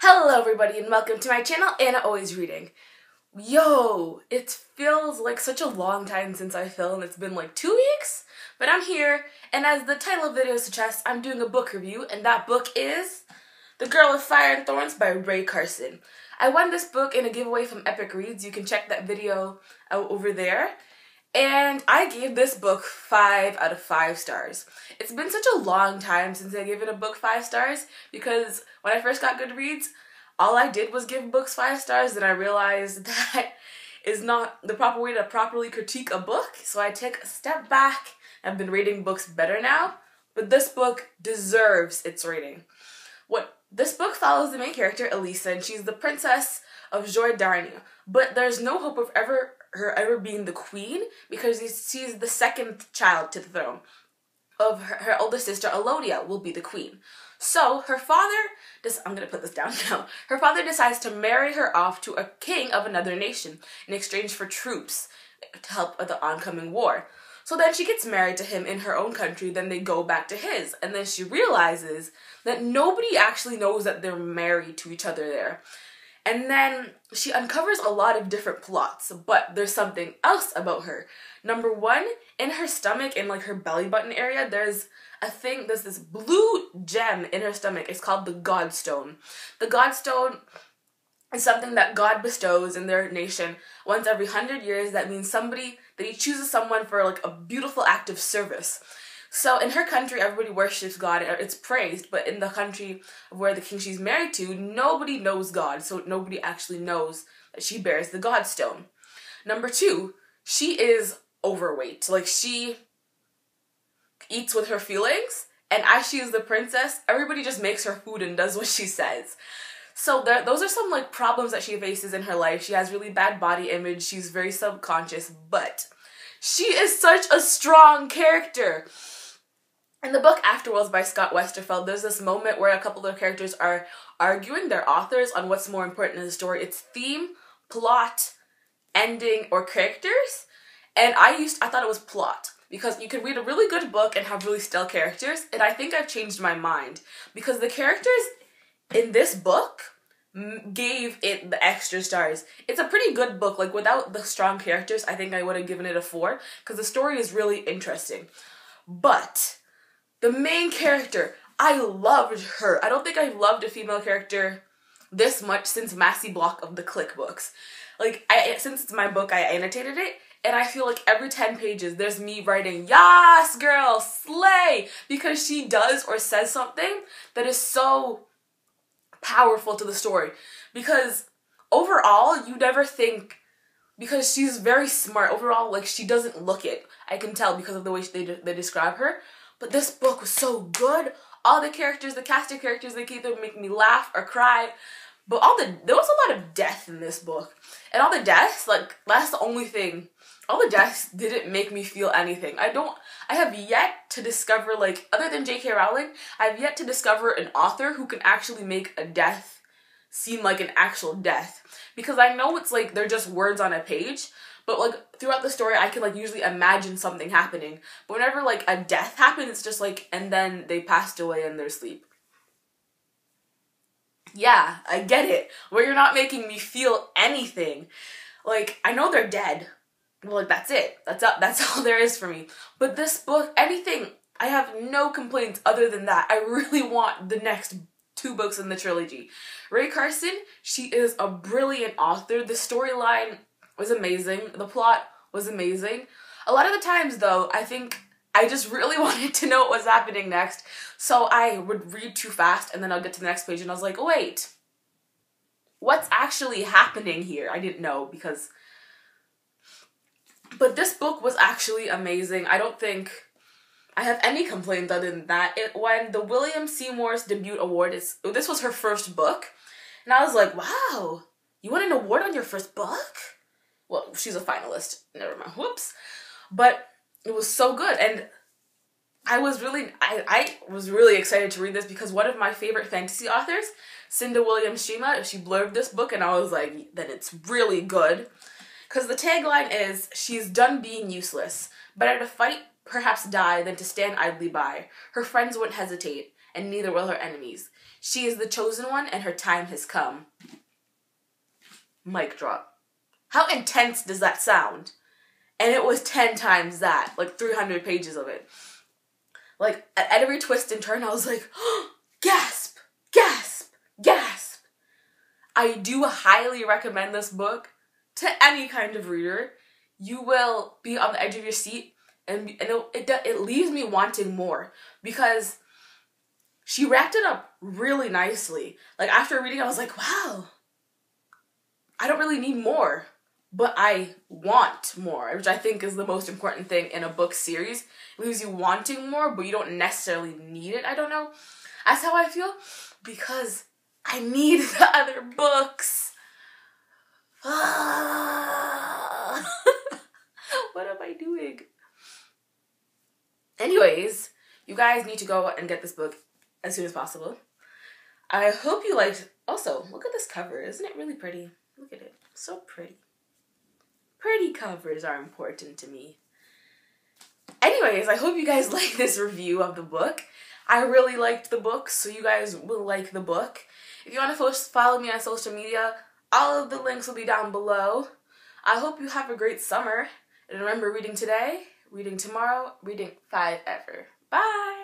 Hello everybody and welcome to my channel, Anna Always Reading. Yo, it feels like such a long time since I filmed. It's been like 2 weeks, but I'm here, and as the title of the video suggests, I'm doing a book review, and that book is The Girl with Fire and Thorns by Ray Carson. I won this book in a giveaway from Epic Reads. You can check that video out over there. And I gave this book 5 out of 5 stars. It's been such a long time since I gave it a book 5 stars because when I first got Goodreads, all I did was give books 5 stars, and I realized that is not the proper way to properly critique a book. So I took a step back. I've been rating books better now, but this book deserves its rating. This book follows the main character, Elisa, and she's the princess of Jordarnia, but there's no hope of her ever being the queen because she's the second child to the throne. Of her older sister, Elodia, will be the queen. So her father, I'm going to put this down now, her father decides to marry her off to a king of another nation in exchange for troops to help with the oncoming war. So then she gets married to him in her own country, then they go back to his, and then she realizes that nobody actually knows that they're married to each other there. And then she uncovers a lot of different plots, but there's something else about her. Number one, in her stomach, in like her belly button area, there's this blue gem in her stomach. It's called the Godstone. The Godstone is something that God bestows in their nation once every 100 years. That means that he chooses someone for like a beautiful act of service. So in her country, everybody worships God, it's praised, but in the country where the king she's married to, nobody knows God, so nobody actually knows that she bears the Godstone. Number two, she is overweight. Like, she eats with her feelings, and as she is the princess, everybody just makes her food and does what she says. So those are some like problems that she faces in her life. She has really bad body image, she's very subconscious, but she is such a strong character. In the book Afterworlds by Scott Westerfeld, there's this moment where a couple of characters are arguing, their authors, on what's more important in the story. It's theme, plot, ending, or characters. And I thought it was plot, because you can read a really good book and have really stale characters, and I think I've changed my mind. Because the characters in this book gave it the extra stars. It's a pretty good book. Like, without the strong characters, I think I would have given it a 4, because the story is really interesting. But the main character, I loved her. I don't think I've loved a female character this much since Massey Block of the Click books. Like, since it's my book, I annotated it, and I feel like every 10 pages, there's me writing, "Yas, girl, slay!" Because she does or says something that is so powerful to the story. Because overall, you never think, because she's very smart. Overall, like, she doesn't look it. I can tell because of the way they describe her. But this book was so good. All the characters, the cast of characters, they either make me laugh or cry. But there was a lot of death in this book. And all the deaths, like, that's the only thing. All the deaths didn't make me feel anything. I have yet to discover, like, other than J.K. Rowling, I've yet to discover an author who can actually make a death seem like an actual death. Because I know it's like, they're just words on a page, but like, throughout the story, I can like usually imagine something happening. But whenever like a death happens, it's just like, and then they passed away in their sleep. Yeah, I get it. Where you're not making me feel anything. Like, I know they're dead. Well, like, that's it. That's all there is for me. But this book, anything, I have no complaints other than that. I really want the next 2 books in the trilogy. Ray Carson, she is a brilliant author. The storyline was amazing. The plot was amazing. A lot of the times, though, I think I just really wanted to know what was happening next, so I would read too fast, and then I'll get to the next page, and I was like, wait, what's actually happening here? I didn't know, but this book was actually amazing. I don't think I have any complaints other than that. It won the William Seymour's Debut Award. This was her first book, and I was like, wow, you won an award on your first book? Well, she's a finalist. Never mind. Whoops. But it was so good, and I was really excited to read this because one of my favorite fantasy authors, Cinda Williams-Shima, she blurbed this book, and I was like, then it's really good. Because the tagline is, "She's done being useless. Better to fight, perhaps die, than to stand idly by. Her friends wouldn't hesitate. and neither will her enemies. She is the chosen one, and her time has come. Mic drop. How intense does that sound? And it was 10 times that, like 300 pages of it. Like, at every twist and turn, I was like, oh, gasp, gasp, gasp. I do highly recommend this book to any kind of reader. You will be on the edge of your seat, and it leaves me wanting more, because she wrapped it up really nicely. Like, after reading it, I was like, wow, I don't really need more, but I want more, which I think is the most important thing in a book series. It leaves you wanting more, but you don't necessarily need it. I don't know. That's how I feel, because I need the other books. What am I doing? Anyways, you guys need to go and get this book as soon as possible. I hope you liked. Also, look at this cover. Isn't it really pretty? Look at it. So pretty. Pretty covers are important to me. Anyways, I hope you guys like this review of the book. I really liked the book, so you guys will like the book. If you want to follow me on social media, all of the links will be down below. I hope you have a great summer. And remember, reading today, reading tomorrow, reading 5 ever. Bye!